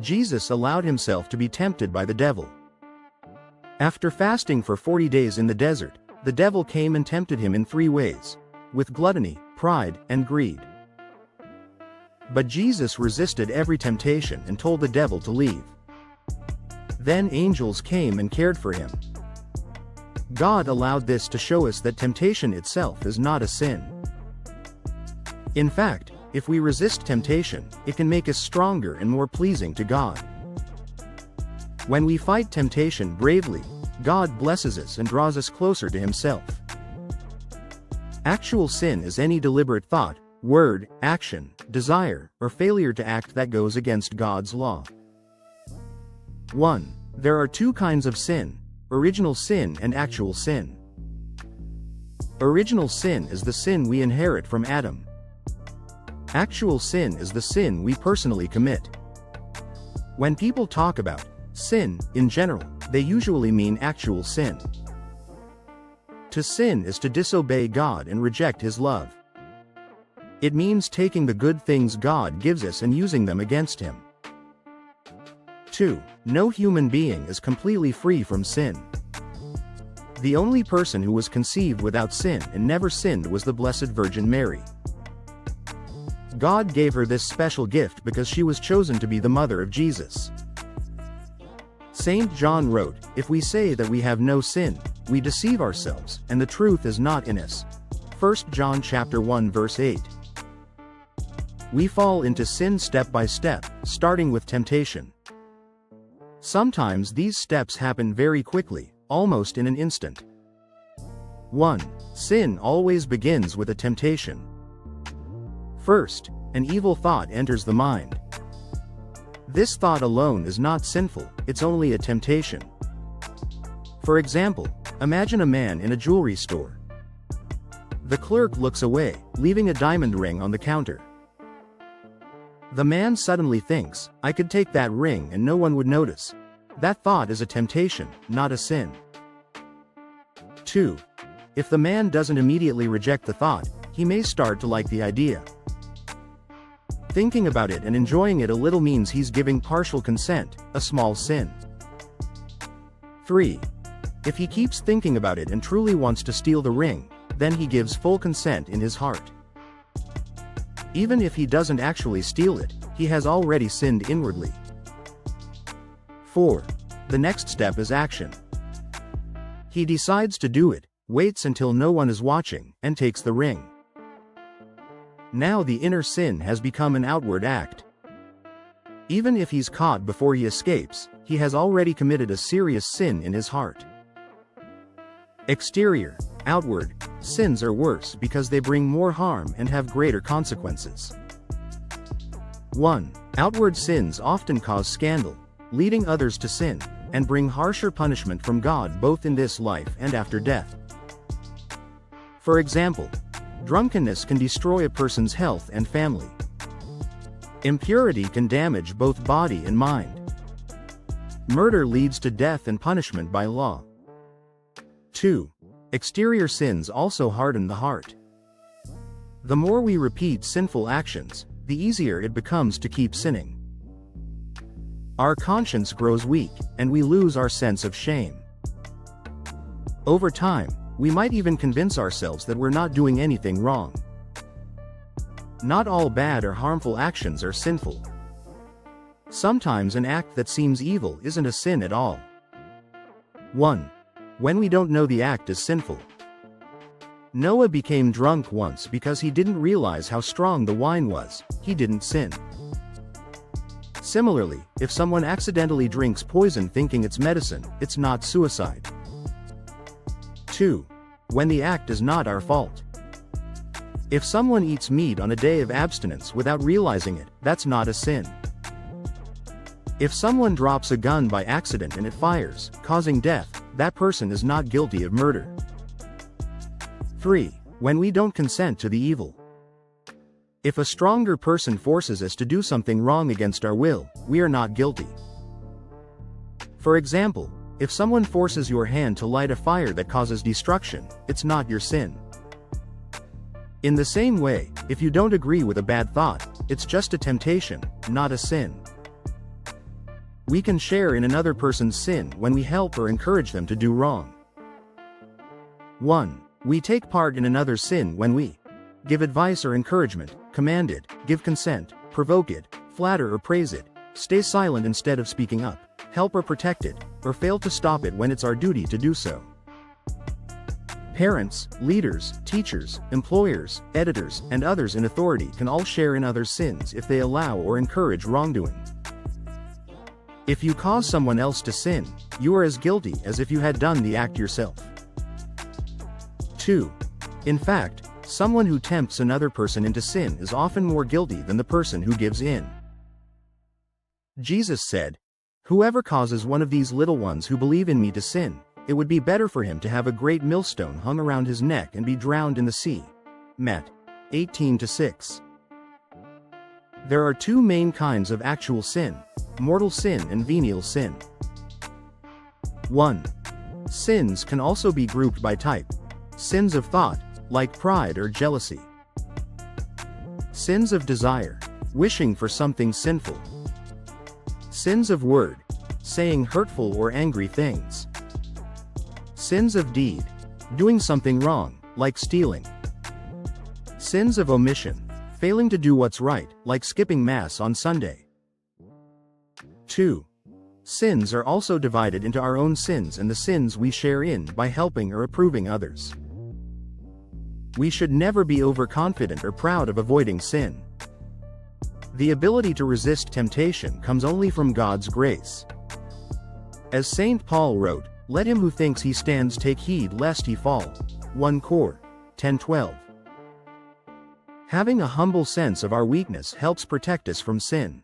Jesus allowed himself to be tempted by the devil. After fasting for 40 days in the desert, the devil came and tempted him in 3 ways: with gluttony, pride, and greed. But Jesus resisted every temptation and told the devil to leave. Then angels came and cared for him. God allowed this to show us that temptation itself is not a sin. In fact, if we resist temptation, it can make us stronger and more pleasing to God. When we fight temptation bravely, God blesses us and draws us closer to Himself. Actual sin is any deliberate thought, word, action, desire, or failure to act that goes against God's law. 1. There are 2 kinds of sin: original sin and actual sin. Original sin is the sin we inherit from Adam. Actual sin is the sin we personally commit. When people talk about sin, in general, they usually mean actual sin. To sin is to disobey God and reject His love. It means taking the good things God gives us and using them against Him. 2. No human being is completely free from sin. The only person who was conceived without sin and never sinned was the Blessed Virgin Mary. God gave her this special gift because she was chosen to be the mother of Jesus. St. John wrote, "If we say that we have no sin, we deceive ourselves, and the truth is not in us." 1 John chapter 1 verse 8. We fall into sin step by step, starting with temptation. Sometimes these steps happen very quickly, almost in an instant. 1. Sin always begins with a temptation. First, an evil thought enters the mind. This thought alone is not sinful, it's only a temptation. For example, imagine a man in a jewelry store. The clerk looks away, leaving a diamond ring on the counter. The man suddenly thinks, "I could take that ring and no one would notice." That thought is a temptation, not a sin. 2. If the man doesn't immediately reject the thought, he may start to like the idea. Thinking about it and enjoying it a little means he's giving partial consent, a small sin. 3. If he keeps thinking about it and truly wants to steal the ring, then he gives full consent in his heart. Even if he doesn't actually steal it, he has already sinned inwardly. 4. The next step is action. He decides to do it, waits until no one is watching, and takes the ring. Now the inner sin has become an outward act. Even if he's caught before he escapes, he has already committed a serious sin in his heart. Exterior, outward, sins are worse because they bring more harm and have greater consequences. 1. Outward sins often cause scandal, leading others to sin, and bring harsher punishment from God both in this life and after death. For example, drunkenness can destroy a person's health and family. Impurity can damage both body and mind. Murder leads to death and punishment by law. 2. Exterior sins also harden the heart. The more we repeat sinful actions, the easier it becomes to keep sinning. Our conscience grows weak, and we lose our sense of shame. Over time, we might even convince ourselves that we're not doing anything wrong. Not all bad or harmful actions are sinful. Sometimes an act that seems evil isn't a sin at all. 1. When we don't know the act is sinful. Noah became drunk once because he didn't realize how strong the wine was. He didn't sin. Similarly, if someone accidentally drinks poison thinking it's medicine, it's not suicide. 2. When the act is not our fault. If someone eats meat on a day of abstinence without realizing it, that's not a sin. If someone drops a gun by accident and it fires, causing death, that person is not guilty of murder. 3. When we don't consent to the evil. If a stronger person forces us to do something wrong against our will, we are not guilty. For example, if someone forces your hand to light a fire that causes destruction, it's not your sin. In the same way, if you don't agree with a bad thought, it's just a temptation, not a sin. We can share in another person's sin when we help or encourage them to do wrong. 1. We take part in another's sin when we give advice or encouragement, command it, give consent, provoke it, flatter or praise it, stay silent instead of speaking up, help or protect it, or fail to stop it when it's our duty to do so. Parents, leaders, teachers, employers, editors, and others in authority can all share in others' sins if they allow or encourage wrongdoing. If you cause someone else to sin, you are as guilty as if you had done the act yourself. 2. In fact, someone who tempts another person into sin is often more guilty than the person who gives in. Jesus said, "Whoever causes one of these little ones who believe in me to sin, it would be better for him to have a great millstone hung around his neck and be drowned in the sea." Matt 18:6. There are two main kinds of actual sin: mortal sin and venial sin. 1. Sins can also be grouped by type. Sins of thought, like pride or jealousy. Sins of desire, wishing for something sinful. Sins of word, saying hurtful or angry things. Sins of deed, doing something wrong, like stealing. Sins of omission, failing to do what's right, like skipping Mass on Sunday. 2. Sins are also divided into our own sins and the sins we share in by helping or approving others. We should never be overconfident or proud of avoiding sin. The ability to resist temptation comes only from God's grace. As St. Paul wrote, "Let him who thinks he stands take heed lest he fall." 1 Cor. 10:12. Having a humble sense of our weakness helps protect us from sin.